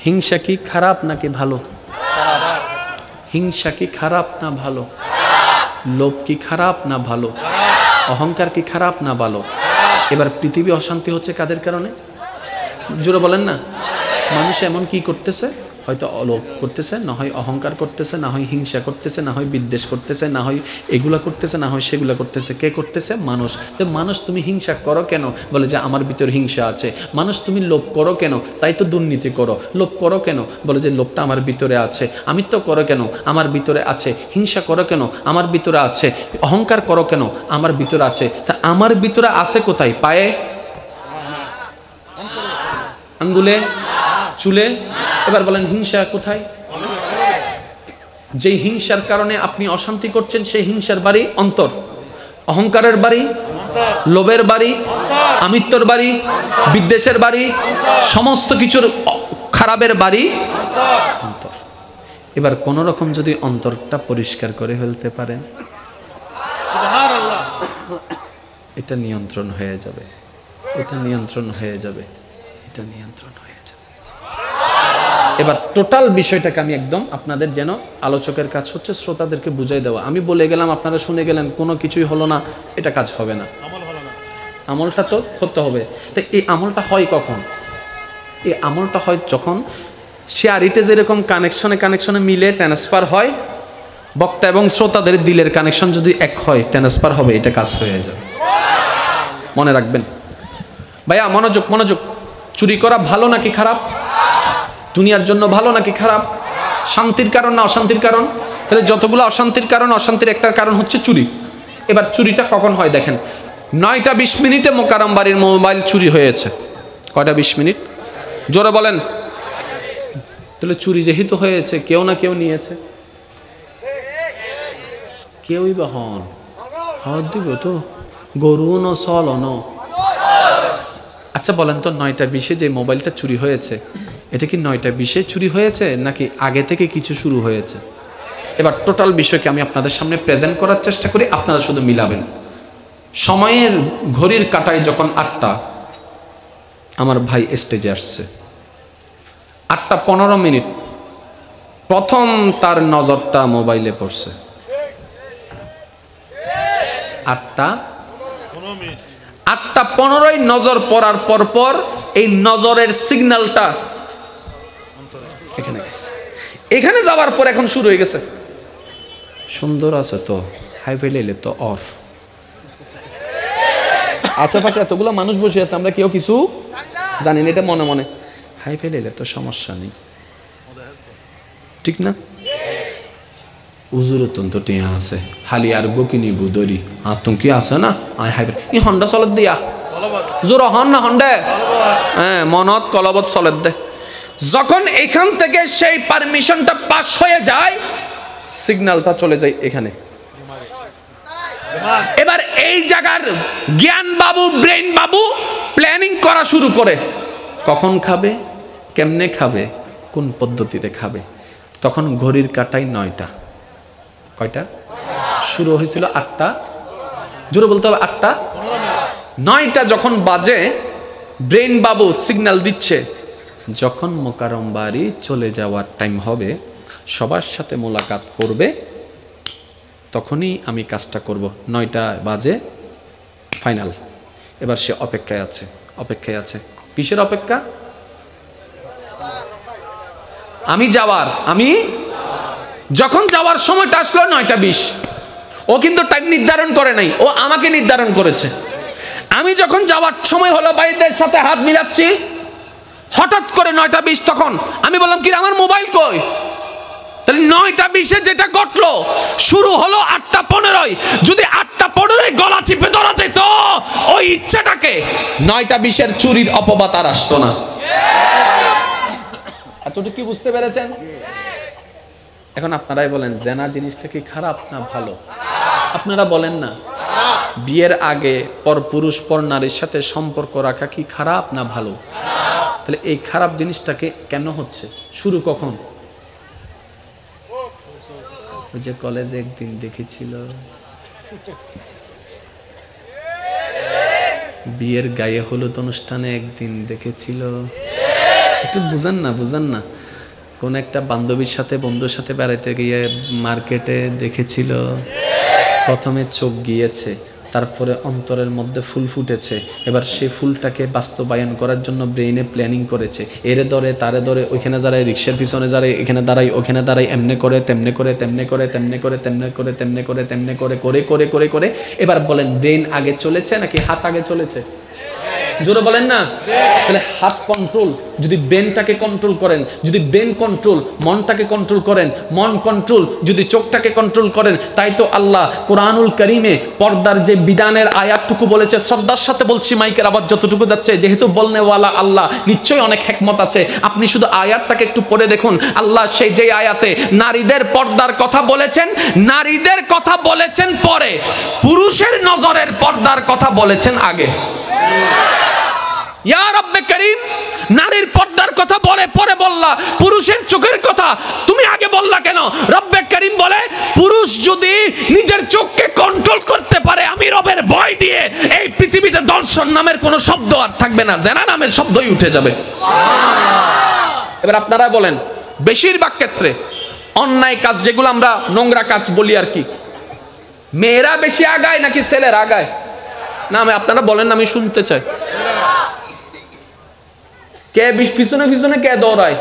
হিংসা কি খারাপ নাকি ভালো? হিংসা কি খারাপ না ভালো? লোভ কি খারাপ না ভালো? অহংকার কি খারাপ না ভালো? এবার পৃথিবী অশান্তি হচ্ছে কাদের কারণে? জোরে বলেন না। মানুষ এমন কি করতেছে? হয়তো লোভ করতেছে, না হয় অহংকার করতেছে, না হয় হিংসা করতেছে, না হয় বিদ্বেষ করতেছে, না হয় এগুলা করতেছে, না হয় সেগুলা করতেছে। কে করতেছে? মানুষ। তো মানুষ তুমি হিংসা করো কেন? বলে যে আমার ভিতর হিংসা আছে। মানুষ তুমি লোভ করো কেন? তাই তো দুর্নীতি করো। লোভ করো কেন? বলে যে লোভটা আমার ভিতরে আছে। আমিত্ব করো কেন? আমার ভিতরে আছে। হিংসা করো কেন? আমার ভিতরে আছে। অহংকার করো কেন? আমার ভিতরে আছে। তা আমার ভিতরে আছে কোথায়? পায়ে, আঙ্গুলে, চুলে? এবার বলেন হিংসা কোথায়? যে হিংসার কারণে আপনি অশান্তি করছেন সেই হিংসার বাড়ি অন্তর। অহংকারের বাড়ি, লোভের বাড়ি, আমিত্বর বাড়ি, বিদ্বেষের বাড়ি, সমস্ত কিছুর খারাপের বাড়ি অন্তর। এবার কোন রকম যদি অন্তরটা পরিষ্কার করে ফেলতে পারেন, এটা নিয়ন্ত্রণ হয়ে যাবে, এটা নিয়ন্ত্রণ হয়ে যাবে, এটা নিয়ন্ত্রণ হয়ে যাবে। এবার টোটাল বিষয়টাকে আমি একদম আপনাদের যেন আলোচকের কাজ হচ্ছে শ্রোতাদেরকে বুঝাই দেওয়া। আমি বলে গেলাম, আপনারা শুনে গেলেন, কোনো কিছুই হলো না, এটা কাজ হবে না। আমলটা তো করতে হবে। তো এই আমলটা হয় কখন? এই আমলটা হয় যখন শেয়ারিটে যেরকম কানেকশনে মিলে ট্রান্সফার হয়, বক্তা এবং শ্রোতাদের দিলের কানেকশন যদি এক হয়, ট্রান্সফার হবে, এটা কাজ হয়ে যাবে। মনে রাখবেন ভাইয়া, মনোযোগ মনোযোগ। চুরি করা ভালো নাকি খারাপ? দুনিয়ার জন্য ভালো নাকি খারাপ? শান্তির কারণ না অশান্তির কারণ? তাহলে যতগুলো অশান্তির কারণ, অশান্তির একটা কারণ হচ্ছে চুরি। এবার চুরিটা কখন হয় দেখেন, 9টা 20 মিনিটে মোকাররম বাড়ির মোবাইল চুরি হয়েছে। কয়টা 20 মিনিট? জোরে বলেন। তাহলে চুরি যেহেতু হয়েছে, কেউ না কেউ নিয়েছে। কেউই বা হন হাত দিব তো গরু ন চল ন। আচ্ছা বলেন তো, 9টা 20-এ যে মোবাইলটা চুরি হয়েছে, এটা কি 9টা 20-এ চুরি হয়েছে নাকি আগে থেকে কিছু শুরু হয়েছে? এবার টোটাল বিষয়কে আমি আপনাদের সামনে প্রেজেন্ট করার চেষ্টা করি, আপনারা শুধু মিলাবেন। সময়ের ঘড়ির কাঁটায় যখন 8টা, আমার ভাই স্টেজে আসছে, 8টা 15 মিনিট প্রথম তার নজরটা মোবাইলে পড়ছে। 8টা 15-ই নজর পড়ার পরপর এই নজরের সিগন্যালটা এখানে গেছে। এখানে যাওয়ার পর এখন শুরু হয়ে গেছে, সুন্দর আছে তো, হাই ফাইলে তো অফ। আশেপাশে এতগুলো মানুষ বসে আছে, আমরা কেউ কিছু জানি না, এটা মনে মনে হাই ফাইলে তো সমস্যা নেই, ঠিক না? উজুর অত্যন্ত টিয়া আছে, হালি আর গকিনি বুদরি আতঙ্কি আছে না, আয় হাই ই হন্ডা চলত দিয়া জোর হন না হন্ডে, হ্যাঁ মনত কলবত চলত দে। যখন এখান থেকে সেই পারমিশনটা পাস হয়ে যায়, সিগন্যালটা চলে যায় এখানে। এবার এই জায়গার জ্ঞান বাবু, ব্রেন বাবু প্ল্যানিং করা শুরু করে, কখন খাবে, কেমনে খাবে, কোন পদ্ধতিতে খাবে। তখন ঘড়ির কাঁটায় 9টা। কয়টা? শুরু হয়েছিল 8টা, জোরে বলতে হবে 8টা। 9টা যখন বাজে, ব্রেন বাবু সিগন্যাল দিচ্ছে, যখন মোকাররম বাড়ি চলে যাওয়ার টাইম হবে, সবার সাথে মোলাকাত করবে, তখনই আমি কাজটা করব। 9টা বাজে ফাইনাল। এবার সে অপেক্ষায় আছে, অপেক্ষায় আছে। কিসের অপেক্ষা? আমি যাওয়ার। আমি যখন যাওয়ার সময়টা আসলো 9টা 20, ও কিন্তু টাইম নির্ধারণ করে নাই, ও আমাকে নির্ধারণ করেছে। আমি যখন যাওয়ার সময় হলো, ভাইদের সাথে হাত মিলাচ্ছি, হঠাৎ করে 9টা 20, তখন আমি বললাম কি আমার মোবাইল কই? তাহলে 9টা 20-এ যেটা ঘটলো, শুরু হলো 8টা 15-য়। যদি 8টা 15-য় গলা চিপে ধরা যেত ওই ইচ্ছাটাকে, 9টা 20-এর চুরির অপবাদ আর আসতো না। এতটুকু কি বুঝতে পেরেছেন? এখন আপনারাই বলেন, জেনা জিনিসটা কি খারাপ না ভালো? আপনারা বলেন না। বিয়ের আগে পর পুরুষ পর নারীর সাথে সম্পর্ক রাখা কি খারাপ না ভালো? তাহলে এই খারাপ জিনিসটাকে কেন হচ্ছে? শুরু কখন? ওই যে কলেজে একদিন দেখেছিল, বিয়ের গায়ে হলুদ অনুষ্ঠানে একদিন দেখেছিল, একটু বুঝেন না কোন একটা বান্ধবীর সাথে বন্ধুর সাথে বেড়াইতে গিয়ে মার্কেটে দেখেছিল, প্রথমে চোখ গিয়েছে, তারপরে অন্তরের মধ্যে ফুল ফুটেছে, এবার সেই ফুলটাকে বাস্তবায়ন করার জন্য ব্রেইনে প্ল্যানিং করেছে, এরে ধরে তারে ধরে ওইখানে দাঁড়ায়, রিক্সার পিছনে দাঁড়ায়, এখানে দাঁড়ায়, ওখানে দাঁড়ায়, এমনে করে তেমনে করে তেমনে করে তেমনে করে তেমনে করে তেমনে করে তেমনে করে করে করে করে করে এবার বলেন ব্রেইন আগে চলেছে নাকি হাত আগে চলেছে? জোরে বলেন না। তাহলে হাত কন্ট্রোল, যদি ব্রেনটাকে কন্ট্রোল করেন, যদি ব্রেন কন্ট্রোল, মনটাকে কন্ট্রোল করেন, মন কন্ট্রোল, যদি চোখটাকে কন্ট্রোল করেন, তাই তো আল্লাহ কোরআনুল কারীমে পর্দার যে বিধানের আয়াতটুকু বলেছে, শ্রদ্ধার সাথে বলছি, মাইকের আওয়াজ যতটুকু যাচ্ছে, যেহেতু বলনেওয়ালা আল্লাহ, নিশ্চয়ই অনেক হিকমত আছে। আপনি শুধু আয়াতটাকে একটু পড়ে দেখুন, আল্লাহ সেই যে আয়াতে নারীদের পর্দার কথা বলেছেন, নারীদের কথা বলেছেন পরে, পুরুষের নজরের পর্দার কথা বলেছেন আগে। ইয়া রব্বে করিম, নারীর পর্দার কথা বলে পরে বললা, পুরুষের চোখের কথা তুমি আগে বললা কেন? রব্বে করিম বলে, পুরুষ যদি নিজের চোখকে কন্ট্রোল করতে পারে, আমি রবের ভয় দিয়ে এই পৃথিবীতে দর্শন নামের কোনো শব্দ আর থাকবে না, জেনা নামের শব্দই উঠে যাবে। এবার আপনারা বলেন, বেশিরভাগ ক্ষেত্রে অন্যায় কাজ যেগুলো আমরা নোংরা কাজ বলি আর কি, মেয়েরা বেশি আগায় নাকি ছেলেরা আগায়? না আপনারা বলেন, আমি শুনতে চাই। কে পিছনে পিছনে কে দৌড়ায়?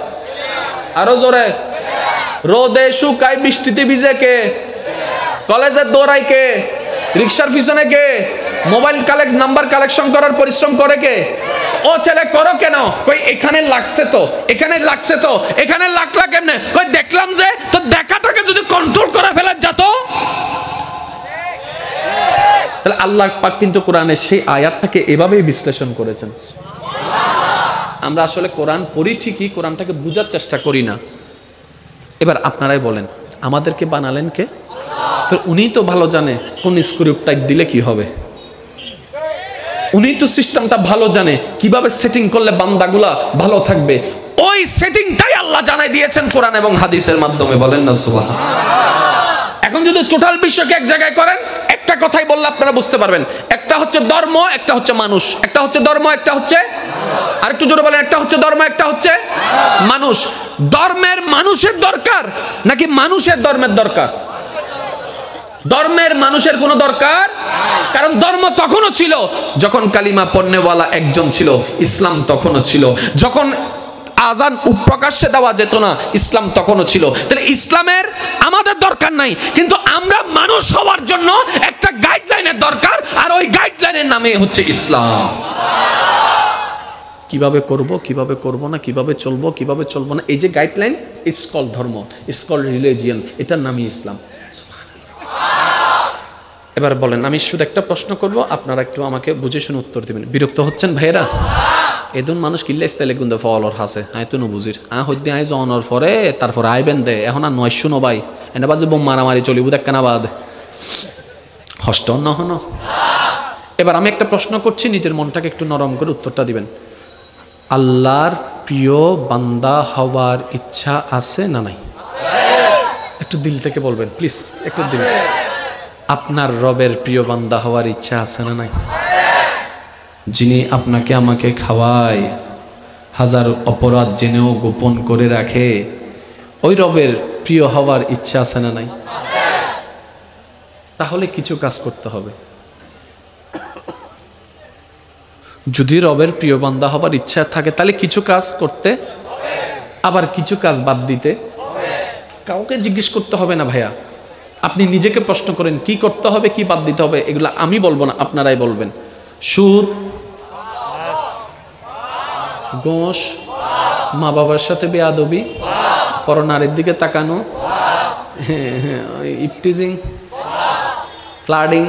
আরো জোরে। রোদে শুকায় বৃষ্টিতে ভিজে কে? কলেজে দৌড়ায় কে? রিক্সার পিছনে কে? মোবাইল নাম্বার কালেকশন করার পরিশ্রম করে কে? ও ছেলে করো কেন? কই এখানে লাগছে তো, এখানে লাগছে তো, এখানে লাগলা কেমনে? কই দেখলাম যে, তো দেখাটাকে যদি কন্ট্রোল করে ফেলে যেত। তাহলে আল্লাহ পাক কিন্তু কোরআনে সেই আয়াতটাকে এভাবেই বিশ্লেষণ করেছেন। আমরা আসলে কোরআন পড়ি ঠিকই, কোরআনটাকে বোঝার চেষ্টা করি না। এবার আপনারাই বলেন, আমাদেরকে বানালেন কে? তো উনি তো ভালো জানে কোন স্ক্রিপ্ট টাইপ দিলে কি হবে, উনি তো সিস্টেমটা ভালো জানে, কিভাবে সেটিং করলে বান্দাগুলা ভালো থাকবে। ওই সেটিংটাই আল্লাহ জানাই দিয়েছেন কোরআন এবং হাদিসের মাধ্যমে। বলেন না সুবহানাল্লাহ। এখন যদি টোটাল বিশ্বকে এক জায়গায় করেন, একটা কথাই বললে আপনারা বুঝতে পারবেন, একটা হচ্ছে ধর্ম, একটা হচ্ছে মানুষ। একটা হচ্ছে ধর্ম, একটা হচ্ছে, আরেকটু জোরে বলেন, একটা হচ্ছে ধর্ম, একটা হচ্ছে মানুষ। ধর্মের মানুষের দরকার নাকি মানুষের ধর্মের দরকার? ধর্মের মানুষের কোনো দরকার, কারণ ধর্ম তখনও ছিল যখন কালিমা পড়নেওয়ালা একজন ছিল, ইসলাম তখনও ছিল। যখন আজান প্রকাশ্যে দেওয়া যেত না, ইসলাম তখনও ছিল। তাহলে ইসলামের আমাদের দরকার নাই, কিন্তু আমরা মানুষ হওয়ার জন্য একটা গাইডলাইনের দরকার, আর ওই গাইডলাইনের নামে হচ্ছে ইসলাম। কিভাবে করব, কিভাবে করব না, কিভাবে চলবো, কিভাবে চলবো না, এই যে গাইডলাইন, ইটস কল ধর্ম, ইটস কল রিলিজিয়ন, এটার নামই ইসলাম। এবার বলেন, আমি শুধু একটা প্রশ্ন করব, আপনারা একটু আমাকে বুঝে শুনে উত্তর দিবেন। বিরক্ত হচ্ছেন ভাইয়েরা? এদুন মানুষ কিল্লে ইস্তাইলে গুন্দা ফলর হাসে, আয় তো বুঝির হদ্দি আয় জনর পরে তারপর আইবেন দে, এখন আর নয় শুনো ভাই, এনে বাজে বোম মারামারি চলিব দেখকানা বাদ হষ্ট নহন। এবার আমি একটা প্রশ্ন করছি, নিজের মনটাকে একটু নরম করে উত্তরটা দিবেন। আল্লাহর প্রিয় বান্দা হওয়ার ইচ্ছা আছে না নাই? একটু দিল থেকে বলবেন প্লিজ, একটু দিল। আপনার রবের প্রিয় বান্দা হওয়ার ইচ্ছা আছে না নাই? যিনি আপনাকে আমাকে খাওয়ায়, হাজার অপরাধ জেনেও গোপন করে রাখে, ওই রবের প্রিয় হওয়ার ইচ্ছা আছে না নাই? তাহলে কিছু কাজ করতে হবে। যদি রবের প্রিয় বান্দা হবার ইচ্ছা থাকে, তাহলে কিছু কাজ করতে, আবার কিছু কাজ বাদ দিতে। কাউকে জিজ্ঞেস করতে হবে না ভাইয়া, আপনি নিজেকে প্রশ্ন করেন কি করতে হবে, কি বাদ দিতে হবে। এগুলো আমি বলবো না, আপনারাই বলবেন। সুদ, ঘুষ, মা বাবার সাথে বেয়াদবি, পরনারীর দিকে তাকানো, ইফটিজিং, ফ্লাডিং,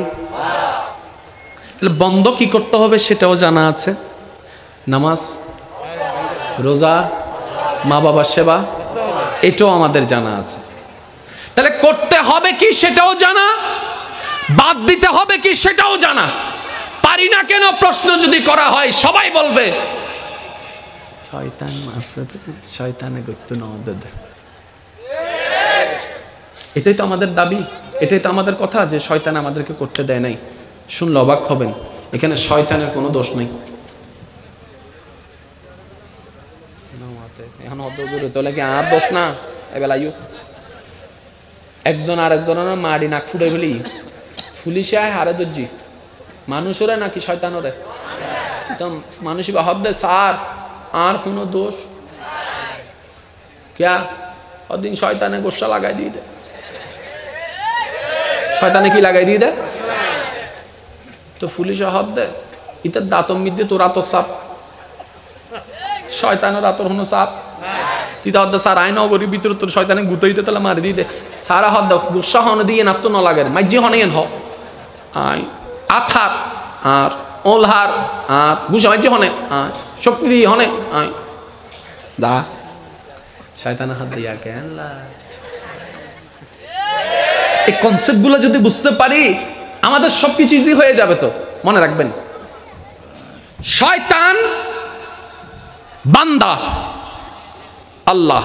বন্ধ কি করতে হবে সেটাও জানা আছে। নামাজ, রোজা, মা বাবার সেবা, এটাও আমাদের জানা আছে। তাহলে করতে হবে কি সেটাও জানা, বাদ দিতে হবে কি সেটাও জানা। পারি না কেন প্রশ্ন যদি করা হয়, সবাই বলবে শয়তান আছে, শয়তানে করতে না আমাদের। এটাই তো আমাদের দাবি, এটাই তো আমাদের কথা, যে শয়তান আমাদেরকে করতে দেয় নাই। শুনলে অবাক হবেন, এখানে শয়তানের কোনো দোষ নেই। ভিতরে তোলে কি আর দোষ না এবেলা আইও একজন আর একজনের মাড়ি নাক ফুটে ফেলি পুলিশে হারে দর্জি মানুষরে নাকি শয়তানরে একদম মানুষই হব দে স্যার আর কোনো দোষ ক্যা ওদিন শয়তানে গোসা লাগাই দিয়ে দে শয়তানে কি লাগাই দিয়ে দে তো পুলিশে হব দে ইতার দাঁতম মিদ্যে তোর আতর সাপ শয়তানের আতর হনো সাপ তিতা হদ্দা স্যার আইন অগরির ভিতরে তোর শয়তানে গুতাইতে তাহলে মারি দিয়ে দে সারা হদ্দা গোসা হনে দিয়ে নাপ তো ন লাগে মাইজি হনে হ আই আথার আর ওলহার আর গুসা মাইজি হনে আয় শক্তি দিয়ে হনে আয় দা শয়তানের হাত দিয়া কেন এই কনসেপ্ট গুলো যদি বুঝতে পারি আমাদের সবকিছু ইজি হয়ে যাবে তো মনে রাখবেন শয়তান বান্দা আল্লাহ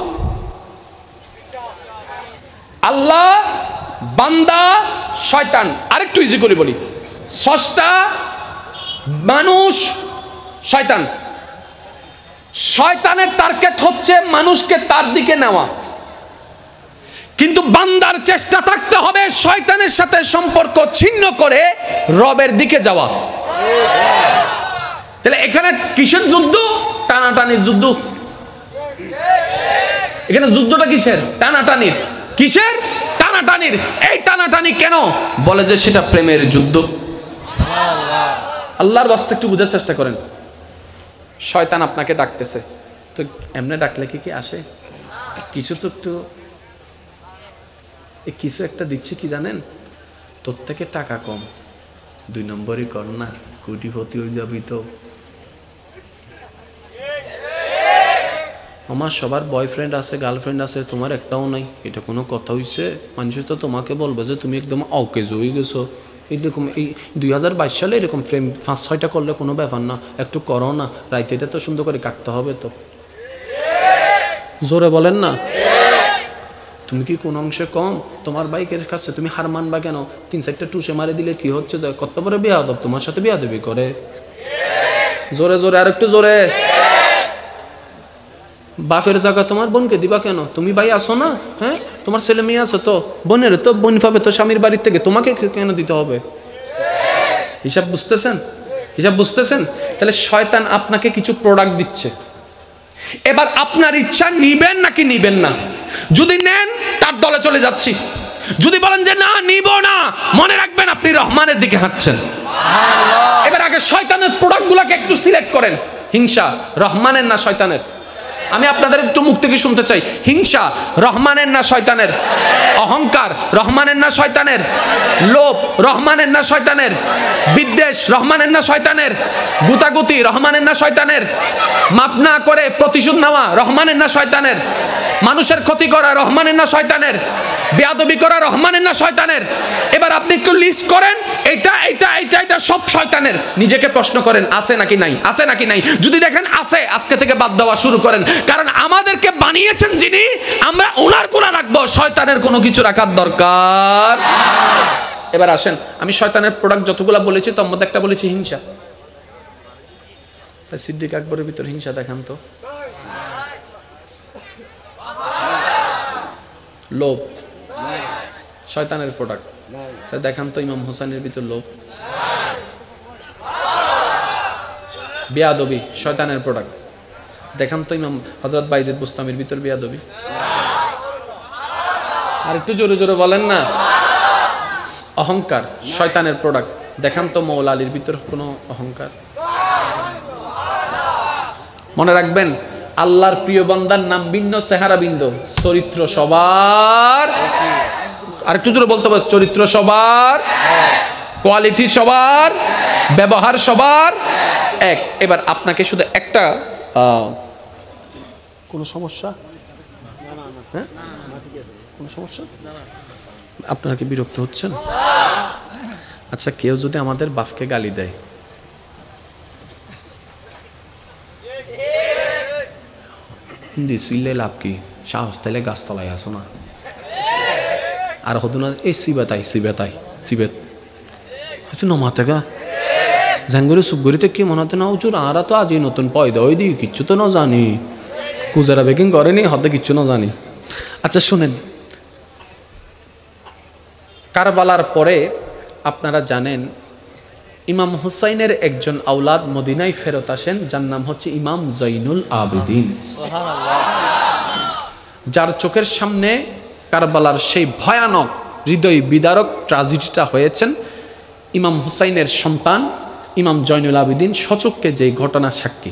আল্লাহ বান্দা শয়তান আরেকটু ইজি করে বলি স্রষ্টা মানুষ শয়তান শয়তানের টার্গেট হচ্ছে মানুষকে তার দিকে নেওয়া কিন্তু বান্দার চেষ্টা থাকতে হবে শয়তানের সাথে সম্পর্ক ছিন্ন করে রবের দিকে যাওয়া তাহলে এখানে কিসের যুদ্ধ টানাটানির যুদ্ধ এখানে যুদ্ধটা কিসের টানাটানির কিসের টানাটানির এই টানাটানি কেন বলে যে সেটা প্রেমের যুদ্ধ আল্লাহর বাস্তে একটু বোঝার চেষ্টা করেন শয়তান আপনাকে ডাকতেছে তো এমনি ডাকলে কি আসে কিছু তো একটু কিছু একটা দিচ্ছে কি জানেন তোর থেকে টাকা কম 2 নম্বরই কর না কোটিপতি হয়ে যাবি তো আমার সবার বয়ফ্রেন্ড আছে গার্লফ্রেন্ড আছে তোমার একটাও নাই এটা কোনো কথা হইছে মানুষ তো তোমাকে বলবে যে তুমি একদম অকেজ হয়ে গেছো এরকম এই 2022 সালে এরকম প্রেম 5-6টা করলে কোনো ব্যাপার না একটু করো না রাইতে তো সুন্দর করে কাটতে হবে তো জোরে বলেন না তুমি কি কোন অংশে কম তোমার বাইকের কাছে তুমি হার মানবা কেন 3-4টা টুসে মারে দিলে কি হচ্ছে কত বড় বেয়াদব তোমার সাথে বেয়াদবি করে জোরে জোরে আর একটু জোরে বাপের জায়গা তোমার বোনকে দিবা কেন তুমি ভাই আসো না হ্যাঁ তোমার ছেলে মেয়ে আছে তো বোনের তো বোন পাবে তো স্বামীর বাড়ির থেকে তোমাকে কেন দিতে হবে হিসাব বুঝতেছেন তাহলে শয়তান আপনাকে কিছু প্রোডাক্ট দিচ্ছে এবার আপনার ইচ্ছা নিবেন নাকি নিবেন না যদি নেন তার দলে চলে যাচ্ছি যদি বলেন যে না নিব না মনে রাখবেন আপনি রহমানের দিকে হাঁটছেন এবার আগে শয়তানের প্রোডাক্টগুলোকে একটু সিলেক্ট করেন হিংসা রহমানের না শয়তানের আমি আপনাদের একটু মুখ থেকে শুনতে চাই হিংসা রহমানের না শয়তানের অহংকার রহমানের না শয়তানের লোভ রহমানের না শয়তানের বিদ্বেষ রহমানের না শয়তানের গুতাগুতি রহমানের না শয়তানের মাফ না করে প্রতিশোধ নেওয়া রহমানের না শয়তানের মানুষের ক্ষতি করা রহমানের না শয়তানের বেয়াদবি করা রহমানের না শয়তানের এবার আপনি একটু লিস্ট করেন এটা এটা এটা এটা সব শয়তানের নিজেকে প্রশ্ন করেন আছে নাকি নাই যদি দেখেন আছে আজকে থেকে বাদ দেওয়া শুরু করেন কারণ আমাদেরকে বানিয়েছেন যিনি আমরা ওনার কোনা রাখবো শয়তানের কোনো কিছু রাখার দরকার এবার আসেন আমি শয়তানের প্রোডাক্ট যতগুলা বলেছি তার মধ্যে একটা বলেছি হিংসা সিদ্দিক আকবরের ভিতর হিংসা দেখান তো লোভ শয়তানের প্রোডাক্ট স্যার দেখান তো ইমাম হোসেনের ভিতর লোভ বেয়াদবি শয়তানের প্রোডাক্ট দেখান তো ইমাম হযরত বাইজিদ বুস্তামির ভিতর বেয়াদবি আর একটু জোরে জোরে বলেন না অহংকার শয়তানের প্রোডাক্ট দেখান তো মৌলা আলীর ভিতর কোনো অহংকার মনে রাখবেন আল্লাহর প্রিয় বান্দার নাম ভিন্ন চেহারা ভিন্ন চরিত্র সবার আর একটু জোরে বলতে হবে চরিত্র সবার কোয়ালিটি সবার ব্যবহার সবার এক এবার আপনাকে শুধু একটা কোনো সমস্যা হ্যাঁ কোনো সমস্যা আপনারা কি বিরক্ত হচ্ছেন আচ্ছা কেউ যদি আমাদের বাপকে গালি দেয় হিন্দি চিল্লে লাভ কি সাহস তাইলে গাছতলায় আসো না আর হতো না এই সিবেত হচ্ছে নমাতে গা জাঙ্গুরি সুপগুরিতে কি মনে হতো না উচুর আরা তো আজই নতুন পয়দা ওই দিই কিচ্ছু তো না জানি কুজারা বেকিং করেনি, হতে কিচ্ছু না জানি। আচ্ছা শুনেন, কারবালার পরে আপনারা জানেন ইমাম হুসাইনের একজন আওলাদ মদিনায় ফেরত আসেন, যার নাম হচ্ছে ইমাম জৈনুল আবেদিন, যার চোখের সামনে কারবালার সেই ভয়ানক হৃদয় বিদারক ট্র্যাজেডিটা হয়েছেন। ইমাম হুসাইনের সন্তান ইমাম জৈনুল আবেদিন সচক্ষে যে ঘটনা সাক্ষী।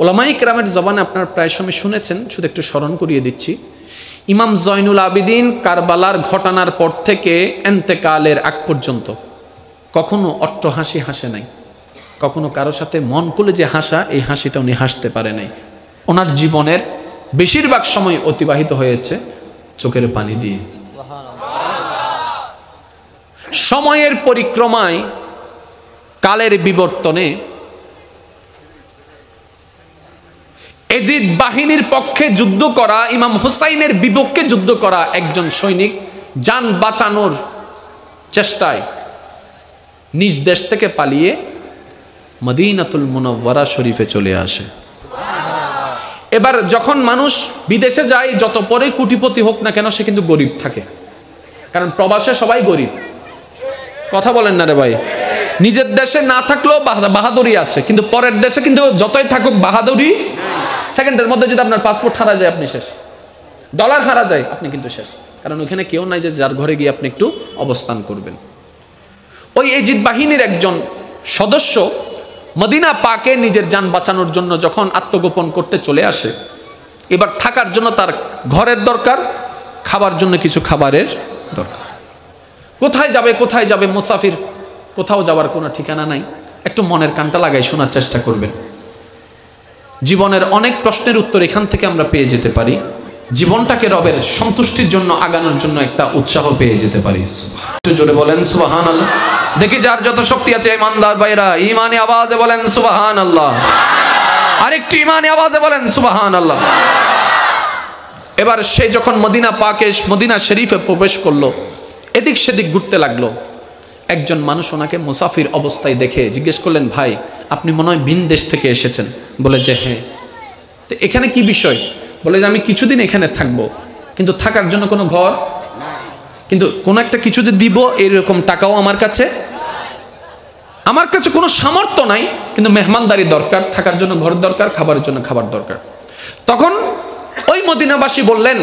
ওলামায়ে কেরামের জবানে আপনারা প্রায় সময় শুনেছেন, শুধু একটু স্মরণ করিয়ে দিচ্ছি। ইমাম জৈনুল আবেদিন কারবালার ঘটনার পর থেকে এন্তেকালের আগ পর্যন্ত কখনো অট্টহাসি হাসে নাই, কখনো কারোর সাথে মন খুলে যে হাসা, এই হাসিটা উনি হাসতে পারে নাই। ওনার জীবনের বেশিরভাগ সময় অতিবাহিত হয়েছে চোখের পানি দিয়ে। সময়ের পরিক্রমায়, কালের বিবর্তনে এজিদ বাহিনীর পক্ষে যুদ্ধ করা, ইমাম হুসাইনের বিপক্ষে যুদ্ধ করা একজন সৈনিক জান বাঁচানোর চেষ্টায় নিজ দেশ থেকে পালিয়ে মদিনাতুল মুনাওয়ারা শরীফে চলে আসে। এবার যখন মানুষ বিদেশে যায়, যত পরে কোটিপতি হোক না কেন, সে কিন্তু গরিব থাকে, কারণ প্রবাসে সবাই গরিব। কথা বলেন না রে ভাই? নিজের দেশে না থাকলেও বাহাদুরি আছে, কিন্তু পরের দেশে কিন্তু যতই থাকুক বাহাদুরি, সেকেন্ডের মধ্যে যদি আপনার পাসপোর্ট হারা যায় আপনি শেষ, ডলার হারা যায় আপনি কিন্তু শেষ, কারণ ওইখানে কেউ নাই যে যার ঘরে গিয়ে আপনি একটু অবস্থান করবেন। ওই এজিদ বাহিনীর একজন সদস্য মদিনা পাকে নিজের জান বাঁচানোর জন্য যখন আত্মগোপন করতে চলে আসে, এবার থাকার জন্য তার ঘরের দরকার, খাবার জন্য কিছু খাবারের দরকার। কোথায় যাবে কোথায় যাবে, মুসাফির, কোথাও যাওয়ার কোনো ঠিকানা নাই। একটু মনের কানটা লাগাই শোনার চেষ্টা করবেন। জীবনের অনেক প্রশ্নের উত্তর এখান থেকে আমরা পেয়ে যেতে পারি, জীবনটাকে রবের সন্তুষ্টির জন্য আগানোর জন্য একটা উৎসাহ পেয়ে যেতে পারি। একটু জোরে বলেন সুবহানাল্লাহ। দেখি যার যত শক্তি আছে ইমানদার ভাইরা ঈমানি আওয়াজে বলেন সুবহানাল্লাহ, আরেকটু ঈমানি আওয়াজে বলেন সুবহানাল্লাহ। এবার সে যখন মদিনা পাকে, মদিনা শরীফে প্রবেশ করলো, এদিক সেদিক ঘুরতে লাগলো। একজন মানুষ ওনাকে মুসাফির অবস্থায় দেখে জিজ্ঞেস করলেন, ভাই আপনি মনে হয় ভিন দেশ থেকে এসেছেন? বলে যে হ্যাঁ। তো এখানে কি বিষয়? বলে যে আমি কিছুদিন এখানে থাকবো, কিন্তু থাকার জন্য কোনো ঘর, কিন্তু কোনো একটা কিছু যে দিব এরকম টাকাও আমার কাছে কোনো সামর্থ্য নাই, কিন্তু মেহমানদারি দরকার, থাকার জন্য ঘর দরকার, খাবারের জন্য খাবার দরকার। তখন ওই মদিনাবাসী বললেন,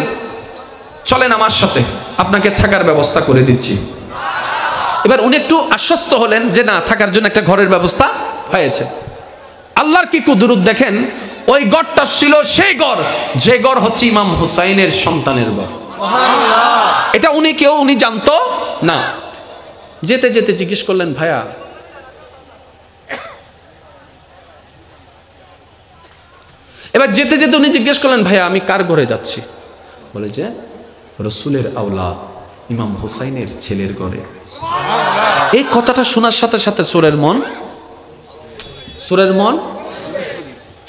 চলেন আমার সাথে, আপনাকে থাকার ব্যবস্থা করে দিচ্ছি। এবার উনি একটু আশ্বস্ত হলেন যে না, থাকার জন্য একটা ঘরের ব্যবস্থা হয়েছে। আল্লাহর কি কুদরত দেখেন, ওই ঘরটা ছিল সেই ঘর যে ঘর হচ্ছে ইমাম হুসাইনের সন্তানের ঘর। এটা উনি জানতো না। যেতে যেতে জিজ্ঞেস করলেন, ভাইয়া এবার যেতে যেতে উনি জিজ্ঞেস করলেন, ভাইয়া আমি কার ঘরে যাচ্ছি? বলে যে রসুলের আওলাদ ইমাম হুসাইনের ছেলের ঘরে। এই কথাটা শোনার সাথে সাথে চোরের মন,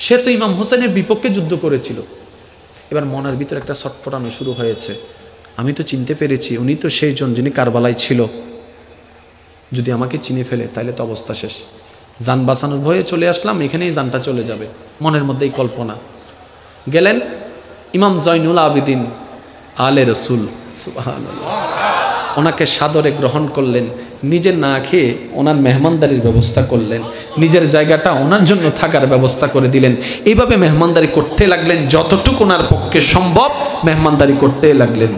সে তো ইমাম হুসাইনের বিপক্ষে যুদ্ধ করেছিল। এবার মনের ভিতরে একটা ছটফটানো শুরু হয়েছে, আমি তো চিনতে পেরেছি উনি তো সেই জন যিনি কারবালায় ছিল, যদি আমাকে চিনে ফেলে তাহলে তো অবস্থা শেষ। জান বাঁচানোর ভয়ে চলে আসলাম, এখানেই জানটা চলে যাবে। মনের মধ্যেই কল্পনা। গেলেন ইমাম জৈনুল আবেদিন আলে রসুল, সুবহানাল্লাহ, ওনাকে সাদরে গ্রহণ করলেন, নিজে না খেয়ে ওনার মেহমানদারির ব্যবস্থা করলেন, নিজের জায়গাটা ওনার জন্য থাকার ব্যবস্থা করে দিলেন। এইভাবে মেহমানদারি করতে লাগলেন, যতটুকু ওনার পক্ষে সম্ভব মেহমানদারি করতে লাগলেন।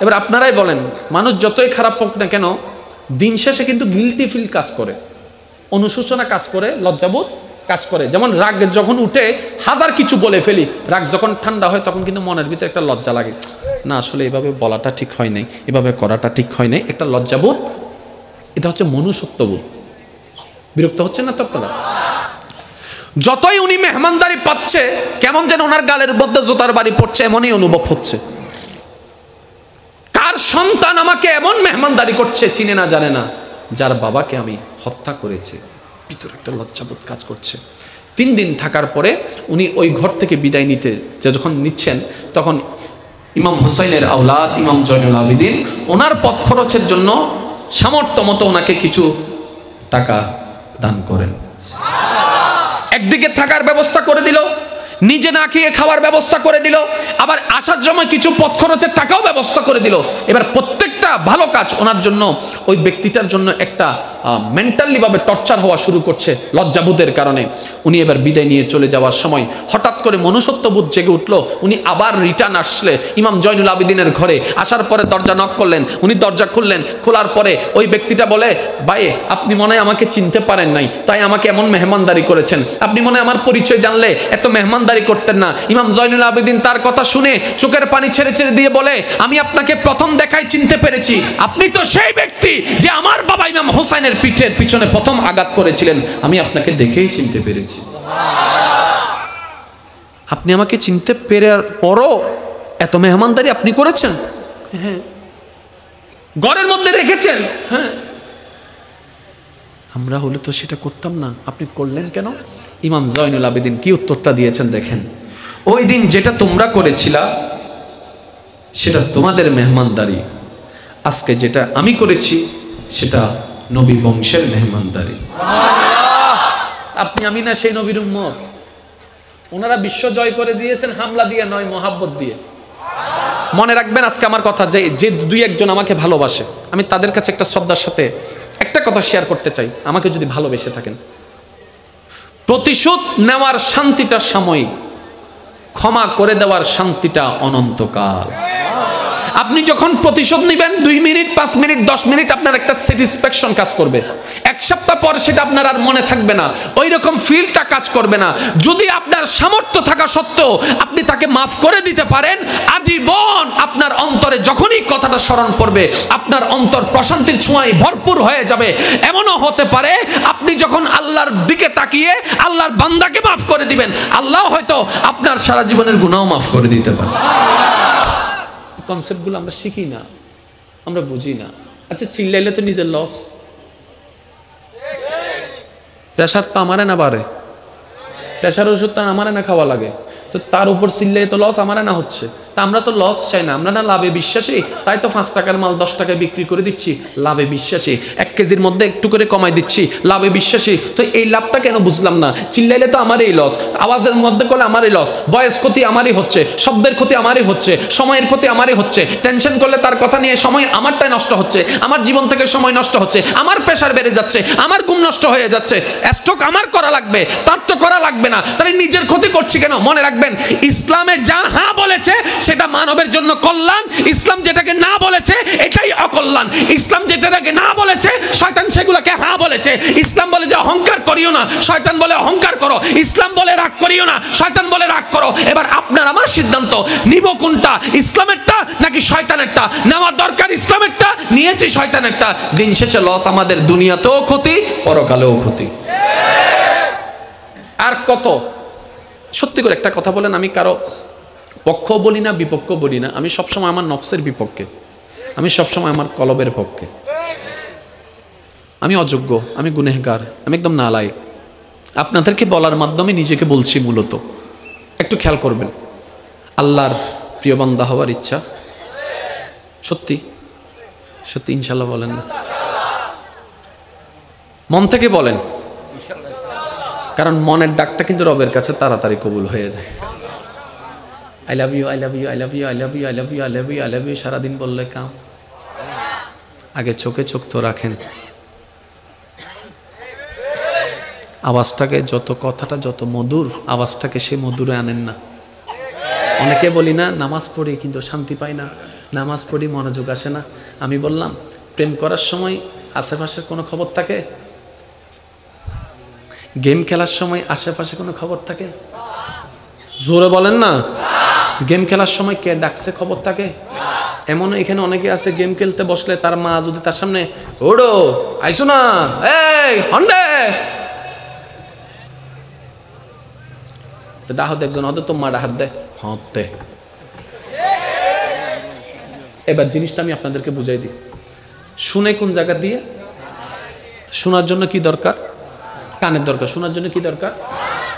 এবার আপনারাই বলেন, মানুষ যতই খারাপ হোক না কেন, দিন শেষে কিন্তু গিলটি ফিল কাজ করে, অনুশোচনা কাজ করে, লজ্জাবোধ কাজ করে। যেমন রাগ যখন উঠে হাজার কিছু বলে ফেলি, রাগ যখন ঠান্ডা হয় তখন কিন্তু মনের ভিতরে একটা লজ্জা লাগে, না আসলে এভাবে বলাটা ঠিক হয় নাই, এভাবে করাটা ঠিক হয় নাই, একটা লজ্জাবোধ। এটা হচ্ছে মনুষ্যত্ববোধ। বিরক্ত হচ্ছে না তো আপনারা? যতই উনি মেহমানদারি পাচ্ছে, কেমন যেন ওনার গালের মধ্যে জোতার বাড়ি পড়ছে, এমনই অনুভব হচ্ছে। কার সন্তান আমাকে এমন মেহমানদারি করছে, চিনে না জানে না, যার বাবাকে আমি হত্যা করেছি, ভিতরে একটা লজ্জাবোধ কাজ করছে। 3 দিন থাকার পরে উনি ওই ঘর থেকে বিদায় নিতে যখন নিচ্ছেন, তখন ইমাম হুসাইনের আওলাদ ইমাম জয়নুল আবেদিন ওনার পথ খরচের জন্য সামর্থ্য মতো ওনাকে কিছু টাকা দান করেন। একদিকে থাকার ব্যবস্থা করে দিল, নিজে না খেয়ে খাওয়ার ব্যবস্থা করে দিল, আবার আসার সময় কিছু পথ খরচের টাকাও ব্যবস্থা করে দিল। এবার প্রত্যেকটা ভালো কাজ ওনার জন্য, ওই ব্যক্তিটার জন্য একটা মেন্টালি ভাবে টর্চার হওয়া শুরু করছে লজ্জাবোধের কারণে। উনি এবার বিদায় নিয়ে চলে যাওয়ার সময় হঠাৎ করে মনুষ্যত্ববোধ জেগে উঠলো। উনি আবার রিটার্ন আসলে ইমাম জয়নুল আবেদিনের ঘরে, আসার পরে দরজা নক করলেন, উনি দরজা খুললেন। খোলার পরে ওই ব্যক্তিটা বলে, ভাই আপনি মনে হয় আমাকে চিনতে পারেন নাই, তাই আমাকে এমন মেহমানদারি করেছেন, আপনি মনে হয় আমার পরিচয় জানলে এত মেহমানদারি করতেন না। ইমাম জয়নুল আবেদিন তার কথা শুনে চোখের পানি ছেড়ে ছেড়ে দিয়ে বলে, আমি আপনাকে প্রথম দেখায় চিনতে পেরেছি, আপনি তো সেই ব্যক্তি যে আমার বাবা ইমাম হোসেনের পিঠের পিছনে প্রথম আঘাত করেছিলেন, আমি আপনাকে দেখেই চিনতে পেরেছি। আপনি আমাকে চিনতে পেরার পরও এত মেহমানদারি আপনি করেছেন? হ্যাঁ। ঘরের মধ্যে রেখেছেন? হ্যাঁ। আমরা হলে তো সেটা করতাম না, আপনি করলেন কেন? ইমাম জয়নুল আবেদিন কি উত্তরটা দিয়েছেন দেখেন, ওই দিন যেটা তোমরা করেছিলা সেটা তোমাদের মেহমানদারি, আজকে যেটা আমি করেছি সেটা নবী বংশের মেহমানদারি। আপনি আমি না সেই নবীর উম্মত? ওনারা বিশ্ব জয় করে দিয়েছেন হামলা দিয়ে নয়, মহাব্বত দিয়ে। মনে রাখবেন আজকে আমার কথা, যে দুই একজন আমাকে ভালোবাসে, আমি তাদের কাছে একটা শ্রদ্ধার সাথে একটা কথা শেয়ার করতে চাই। আমাকে যদি ভালোবেসে থাকেন, প্রতিশোধ নেওয়ার শান্তিটা সাময়িক, ক্ষমা করে দেওয়ার শান্তিটা অনন্তকাল। আপনি যখন প্রতিশোধ নেবেন 2 মিনিট 5 মিনিট 10 মিনিট আপনার একটা স্যাটিসফ্যাকশন কাজ করবে, এক সপ্তাহ পর সেটা আপনার আর মনে থাকবে না, ওই রকম ফিলটা কাজ করবে না। যদি আপনার সামর্থ্য থাকা সত্ত্বেও আপনি তাকে মাফ করে দিতে পারেন, আজীবন আপনার অন্তরে যখনই কথাটা স্মরণ পড়বে আপনার অন্তর প্রশান্তির ছোঁয়ায় ভরপুর হয়ে যাবে। এমনও হতে পারে আপনি যখন আল্লাহর দিকে তাকিয়ে আল্লাহর বান্দাকে মাফ করে দিবেন, আল্লাহ হয়তো আপনার সারা জীবনের গুনাহ মাফ করে দিতে পারে। কনসেপ্টগুলো আমরা শিখি না, আমরা বুঝি না। আচ্ছা, চিল্লাইলে তো নিজের লস। প্রেশার তো আমারে না বাড়ে, প্রেশার ওষুধ তো আমারে না খাওয়া লাগে, তো তার উপর চিল্লাই তো লস আমারে না হচ্ছে। তা আমরা তো লস চাই না, আমরা না লাভে বিশ্বাসী, তাই তো 5 টাকার মাল 10 টাকায় বিক্রি করে দিচ্ছি, লাভে বিশ্বাসী। 1 কেজির মধ্যে একটু করে কমাই দিচ্ছি, লাভে বিশ্বাসী। তো এই লাভটা কেন বুঝলাম না? চিল্লাইলে তো আমারই লস, আওয়াজের মধ্যে করলে আমারই লস, বয়স ক্ষতি আমারই হচ্ছে, শব্দের ক্ষতি আমারই হচ্ছে, সময়ের ক্ষতি আমারই হচ্ছে, টেনশন করলে তার কথা নিয়ে সময় আমারটাই নষ্ট হচ্ছে, আমার জীবন থেকে সময় নষ্ট হচ্ছে, আমার প্রেশার বেড়ে যাচ্ছে, আমার ঘুম নষ্ট হয়ে যাচ্ছে, স্ট্রোক আমার করা লাগবে, তার তো করা লাগবে না, তাহলে নিজের ক্ষতি করছি কেন? মনে রাখবেন, ইসলামে যা হ্যাঁ বলেছে সেটা মানবের জন্য কল্যাণ, ইসলাম যেটাকে না বলেছে এটাই অকল্যাণ। ইসলাম যেটাকে না বলেছে শয়তান সেগুলোকে হ্যাঁ বলেছে। ইসলাম বলে যে অহংকার করিও না, শয়তান বলে অহংকার করো। ইসলাম বলে রাগ করিও না, শয়তান বলে রাগ করো। এবার আপনার আমার সিদ্ধান্ত, নিব কোনটা, ইসলামেরটা নাকি শয়তানেরটা? নেওয়ার দরকার ইসলামেরটা, নিয়েছি শয়তানেরটা। দিন শেষে লস আমাদের, দুনিয়াতেও ক্ষতি, পরকালেও ক্ষতি। আর কত? সত্যি করে একটা কথা বলেন, আমি কারো পক্ষ বলি না, বিপক্ষ বলি না, আমি সবসময় আমার নফসের বিপক্ষে, আমি সবসময় আমার কলবের পক্ষে। আমি অযোগ্য, আমি গুনেহগার, আমি একদম নালায়েক। আপনাদেরকে বলার মাধ্যমে নিজেকে বলছি মূলত। একটু খেয়াল করবেন, আল্লাহর প্রিয় বান্দা হওয়ার ইচ্ছা? সত্যি সত্যি ইনশাল্লাহ বলেন না? মন থেকে বলেন, কারণ মনের ডাকটা কিন্তু রবের কাছে তাড়াতাড়ি কবুল হয়ে যায়। I love you, I love you, I love you, I love you, I love you, I love you, I love you সারাদিন বললে কাম। আগে চোখে চোখ তো রাখেন, আওয়াজটাকে যত, কথাটা যত মধুর, আওয়াজটাকে সে মধুরে আনেন না। অনেকে বলি না নামাজ পড়ি কিন্তু শান্তি পাই না, নামাজ পড়ি মনোযোগ আসে না। আমি বললাম, প্রেম করার সময় আশেপাশের কোনো খবর থাকে? গেম খেলার সময় আশেপাশে কোনো খবর থাকে? জোরে বলেন না। গেম খেলার সময় কে ডাকছে খবর থাকে? এমন এখানে অনেকে আছে, গেম খেলতে বসলে তার মা যদি তার সামনে, ওড়ো আইসো না, এই হন্ডে ডাহত, একজন হতে তো মা ডাহাত দেয়, হতে। এবার জিনিসটা আমি আপনাদেরকে বুঝাই দিই, শুনে কোন জায়গা দিয়ে? শোনার জন্য কি দরকার? কানের দরকার। শোনার জন্য কি দরকার?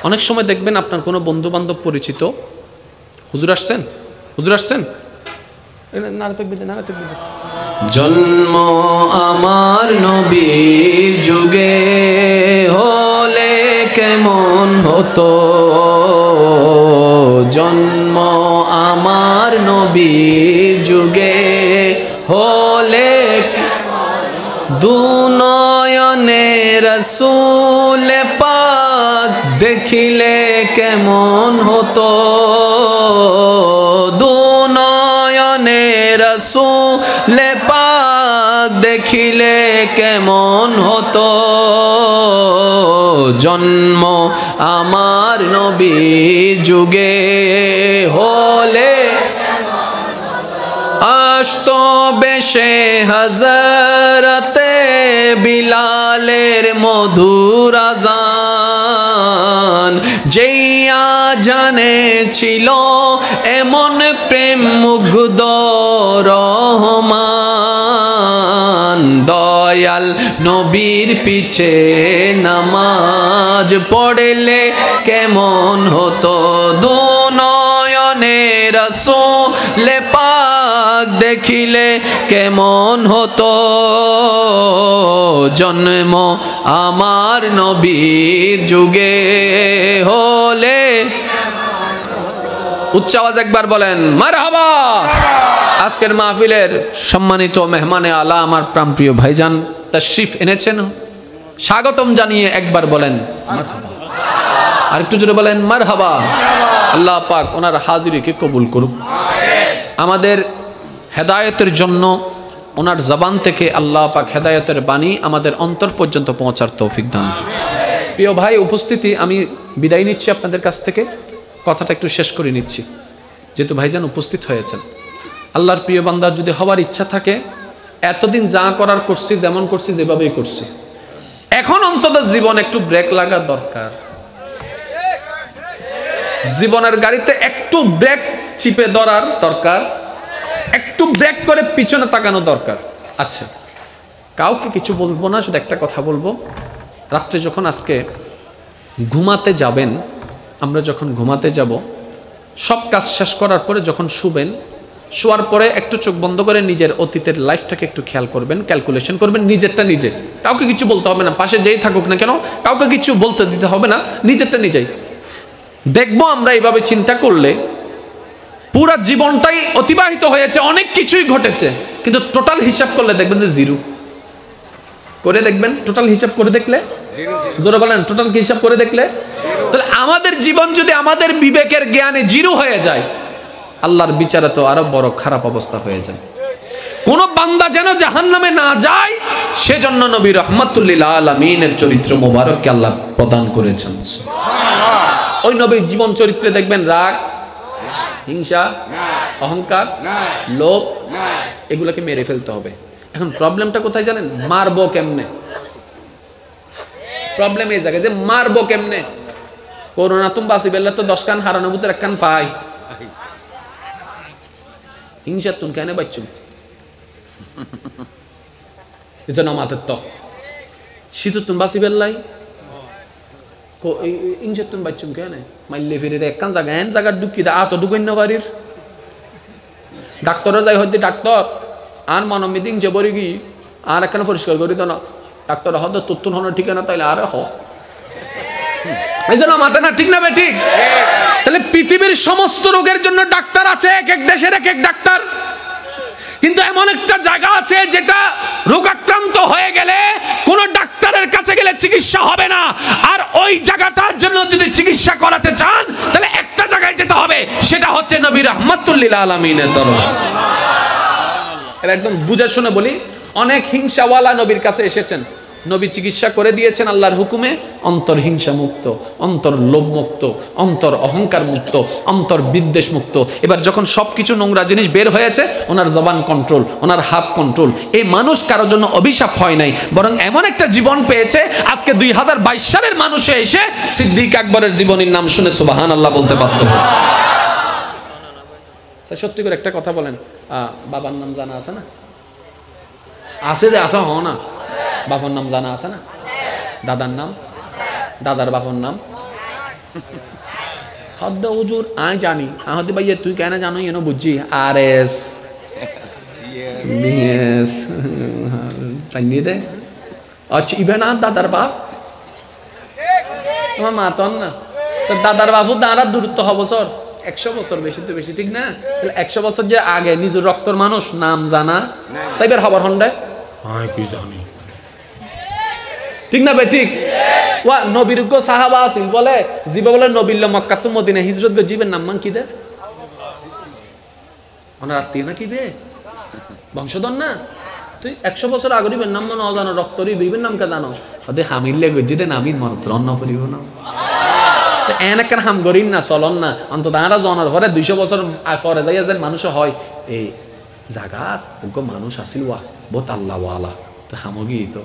অনেক সময় দেখবেন আপনার কোনো বন্ধু বান্ধব পরিচিত, হুজুর আসছেন, হুজুর আসছেন, জন্ম আমার নবীর যুগে হলে কেমন হতো জন্ম আমার নবীর যুগে হলে দুনয়নে রসূল পাক দেখিলে কেমন হতো দুনয়নে রসূল পাক দেখিলে কেমন হতো জন্ম আমার নবীর যুগে হলে আসতো বেশে হযরতে বিলালের মধুর আযান যেই আযানে ছিল এমন প্রেম মুগ্ধ রহমান দয়াল নবীর পিছে নামাজ পড়লে কেমন হতো দুনয়নে রাসূল পাক দেখিলে কেমন হতো জন্ম আমার নবীর যুগে হলে উচ্চ আওয়াজ একবার বলেন মারহাবা। আজকের মাহফিলের সম্মানিত মেহমানে আলা আমার প্রাণপ্রিয় ভাইজান তাশরিফ এনেছেন, স্বাগতম জানিয়ে একবার বলেন মারহাবা, আর একটু জোরে বলেন মারহাবা। আল্লাহ পাক ওনার হাজিরিকে কবুল করুক, আমাদের হেদায়েতের জন্য ওনার জবান থেকে আল্লাহ পাক হেদায়েতের বাণী আমাদের অন্তর পর্যন্ত পৌঁছার তৌফিক দান। প্রিয় ভাই উপস্থিতি, আমি বিদায় নিচ্ছি আপনাদের কাছ থেকে, কথাটা একটু শেষ করে নিচ্ছি যেহেতু ভাইজান উপস্থিত হয়েছেন। আল্লাহর প্রিয় বান্দা যদি হওয়ার ইচ্ছা থাকে, এতদিন যা করার করছি, যেমন করছি যেভাবেই করছি, এখন অন্তত জীবন একটু ব্রেক লাগা দরকার। জীবনের গাড়িতে একটু ব্রেক চিপে ধরার দরকার, একটু ব্রেক করে পিছনে তাকানো দরকার। আচ্ছা, কাউকে কিছু বলবো না, শুধু একটা কথা বলবো। রাত্রে যখন আজকে ঘুমাতে যাবেন, আমরা যখন ঘুমাতে যাব, সব কাজ শেষ করার পরে যখন শুবেন, শোয়ার পরে একটু চোখ বন্ধ করে নিজের অতীতের লাইফটাকে একটু খেয়াল করবেন, ক্যালকুলেশন করবেন, নিজেরটা নিজে। কাউকে কিছু বলতে হবে না, পাশে যেই থাকুক না কেন কাউকে কিছু বলতে দিতে হবে না, নিজেরটা নিজেই। দেখবো আমরা এইভাবে চিন্তা করলে পুরা জীবনটাই অতিবাহিত হয়েছে, অনেক কিছুই ঘটেছে, কিন্তু টোটাল হিসাব করলে দেখবেন যে জিরো করে দেখবেন। টোটাল হিসাব করে দেখলে, জোরে বলেন টোটাল হিসাব করে দেখলে, তাহলে আমাদের জীবন যদি আমাদের বিবেকের জ্ঞানে জিরো হয়ে যায়, আল্লাহর বিচারে তো আরো বড় খারাপ অবস্থা হয়ে যায়। কোন বান্দা যেন জাহান্নামে না যায়, সেজন্য নবী রাহমাতুল লিল আলামিনের চরিত্র মোবারককে আল্লাহ প্রদান করেছেন। ওই নবীর জীবন চরিত্রে দেখবেন রাগ, হিংসা, অহংকার, লোভ, এগুলোকে মেরে ফেলতে হবে। এখন প্রবলেমটা কোথায় জানেন? মারবো কেমনে? প্রবলেম এই জায়গায় যে মারবো কেমনে। করোনা তুমি বাঁচি বেললে তো 10 কান হারানো বুতের 1 কান পাই। হিংসা তুমি কেন বাচ্চুম এজন্য মাতের তো শীত তুমি বাঁচি বেললাই হিংসা তুমি বাচ্চুম কেন মাইলে ফিরে 1 কান জায়গা এন জায়গা ঢুকি দা তো ঢুকেন না বাড়ির ডাক্তারও যাই হইতে ডাক্তার আর মনোমিতি হিংসা বরি কি আর একখানে পরিষ্কার করি তো না ডাক্তার হয়তো তোর হনো ঠিক না তাইলে আরে হ এই জন্য মাথা না ঠিক না বে ঠিক। তাহলে পৃথিবীর সমস্ত রোগের জন্য ডাক্তার আছে, এক এক দেশের এক এক ডাক্তার, কিন্তু এমন একটা জায়গা আছে যেটা রোগাক্রান্ত হয়ে গেলে কোন ডাক্তারের কাছে গেলে চিকিৎসা হবে না, আর ওই জায়গাটার জন্য যদি চিকিৎসা করাতে চান তাহলে একটা জায়গায় যেতে হবে, সেটা হচ্ছে নবী রাহমাতুল লিল আলামিনের দরবার। এবার একদম বুঝে শুনে বলি, অনেক হিংসাওয়ালা নবীর কাছে এসেছেন, নবী চিকিৎসা করে দিয়েছেন আল্লাহর হুকুমে, অন্তর হিংসা মুক্ত, অন্তর লোভ মুক্ত, অন্তর অহংকার মুক্ত, অন্তর বিদ্বেষ মুক্ত। এবার যখন সবকিছু নোংরা জিনিস বের হয়েছে, ওনার জবান কন্ট্রোল, ওনার হাত কন্ট্রোল। এই মানুষ কারোর জন্য অভিশাপ হয় নাই, বরং এমন একটা জীবন পেয়েছে। আজকে 2022 সালের মানুষে এসে সিদ্দিক আকবরের জীবনীর নাম শুনে সুবহানাল্লাহ বলতে পারত। সত্যি করে একটা কথা বলেন, বাবার নাম জানা আছে না? আছে যে আসা হ না, বাবার নাম জানা আছে না? দাদার নাম, দাদার বাবার নাম হদ্দ হুজুর আয় জানি, আহদি ভাইয়া তুই কেন জানো এন বুঝছি আর এস তাই নিয়ে দে। আচ্ছা ইভেন আর দাদার বাপ আমার মা তো না, তো দাদার বাবু দাঁড়ার দূরত্ব বছর 100 বছর, বেশি তো বেশি, ঠিক না? 100 বছর যে আগে নিজের রক্তর মানুষ নাম জানা সাইবার খবর হন্ডে কি জানি, ঠিক না ভাই? ঠিক ওয়া নবীর সাহাবা আছিল বলে জিবা বলে নবীল্লা মক্কা তো মদিনা হিজরত গে জীবের নাম মান কি দে ওনার আত্মীয় না কি বে বংশধর না, তুই 100 বছর আগের ইবের নাম মানে অজানো রক্তরি বিবের নাম কে জানো ওদের হামিলে গজিতে নামির মন্ত্র অন্য পরিব না এনাকার হাম গরিন না চলন না অন্তত আরা জনার পরে 200 বছর পরে যাইয়া যেন মানুষ হয় এই জাগাত ওগো মানুষ আসিল ওয়া বহুত আল্লাহওয়ালা তো হামগি তো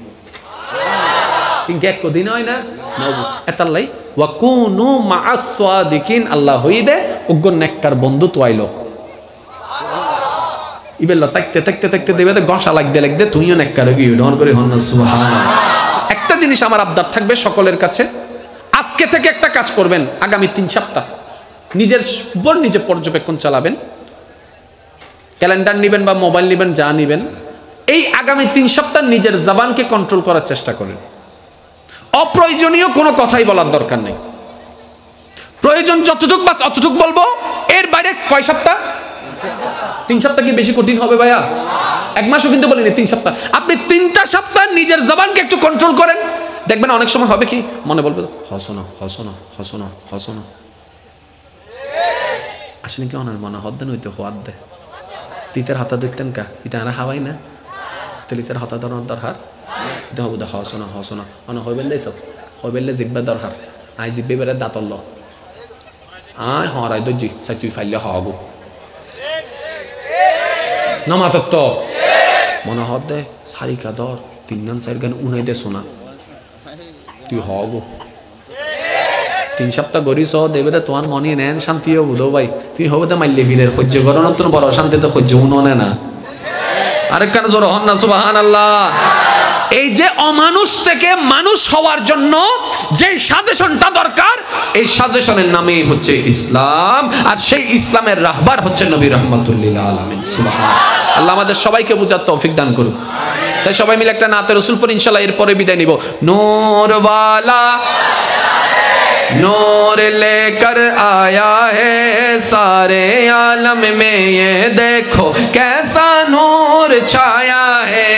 কিন্তু এক দিন হয় না নবু এতাল্লাই ওয়া কুনু মাআস সাদিকিন আল্লাহ হইদে ওগো নেককার বন্ধু তোয়াইলো ইবেল্লা তাকতে তাকতে তাকতে দেবে তো গসা লাগতে তুইও নেককার গিয়ে ডন করে হন না সুবহানাল্লাহ। একটা জিনিস আমার আবদার থাকবে সকলের কাছে, আজকে থেকে একটা কাজ করবেন, আগামী 3 সপ্তাহ নিজের উপর নিজে পর্যবেক্ষণ চালাবেন, ক্যালেন্ডার নেবেন বা মোবাইল নেবেন, যা নেবেন, এই আগামী 3 সপ্তাহ নিজের জবানকে কন্ট্রোল করার চেষ্টা করেন। অপ্রয়োজনীয় কোনো কথাই বলার দরকার নেই, প্রয়োজন যতটুক বাস অতটুক বলবো, এর বাইরে কয় সপ্তাহ? 3 সপ্তাহ কি বেশি কঠিন হবে ভাইয়া? 1 মাসও কিন্তু বলিনি, 3 সপ্তাহ। আপনি 3টা সপ্তাহ নিজের জবানকে একটু কন্ট্রোল করেন, দেখবেন অনেক সময় হবে কি মনে বলবে হসনো হসনো হসনো হসনো, আসলে কি ওনার মনে হদ দেন হইতে হওয়ার দে তিতের হাতা দেখতেন কা ইতা আর হাওয়াই না তেলিতের হাতা ধরার দরকার এটা হবো দে হসনো হসনো অন হইবেন দেই সব হইবেলে জিব্বা দরকার আই জিব্বে বেড়ে দাঁতল আয় হরাই দজি সাই তুই ফাইলে হগো নামাতত্ব মনে হদ দে সারিকা দর 3 গান 4 গান উনাই দে শোনা তুই হগো 3 সপ্তাহ গরিস দেবে তো তোমার মনে নেন শান্তিও বুধো ভাই তুই হবে তো মাইলে ফিরের সহ্য করো না তোর বড় শান্তি তো সহ্য উনো না আরেকখান জোর হন না সুবহানাল্লাহ। এই যে অমানুষ থেকে মানুষ হওয়ার জন্য যে সাজেশনটা দরকার, এই সাজেশনের নামই হচ্ছে ইসলাম, আর সেই ইসলামের রাহবার হচ্ছে নবী রাহমাতুল লিল আলামিন। সুবহানাল্লাহ। আল্লাহ আমাদের সবাইকে বুঝার তৌফিক দান করুন। সেই সবাই মিলে একটা নাতে রাসূল পড়ি ইনশাআল্লাহ, এরপরে বিদায় নিব। নূর ওয়ালা नूर लेकर आया है सारे आलम में, ये देखो कैसा नूर छाया है।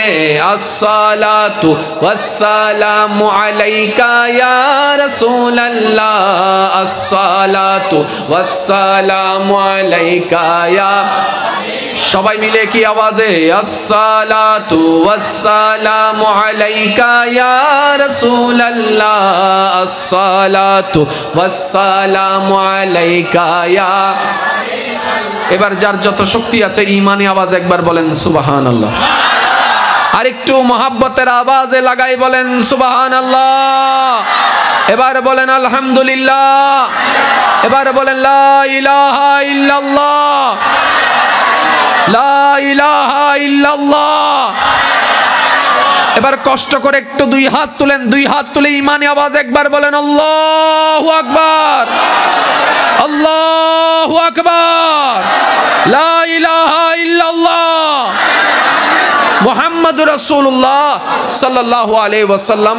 अस्सलातु वस्सलामु अलैका या रसूल अल्लाह, अस्सलातु वस्सलामु अलैका या, সবাই মিলে কি আওয়াজে আসসালাতু ওয়াসসালামু আলাইকা ইয়া রাসূলুল্লাহ, আসসালাতু ওয়াসসালামু আলাইকা ইয়া। এবার যার যত শক্তি আছে ঈমানি আওয়াজ একবার বলেন সুবহানাল্লাহ, আর একটু মহব্বতের আওয়াজে লাগাই বলেন সুবহানাল্লাহ। এবার বলেন আলহামদুলিল্লাহ, এবার বলেন লা ইলাহা ইল্লাল্লাহ, লা ইলাহা ইল্লাল্লাহ। এবার কষ্ট করে একটু 2 হাত তুলেন, 2 হাত তুলে ঈমানি আওয়াজ একবার বলেন আল্লাহু আকবার, আল্লাহু আকবার, লা ইলাহা ইল্লাল্লাহ, মুহাম্মাদুর রাসূলুল্লাহ সাল্লাল্লাহু আলাইহি ওয়াসাল্লাম।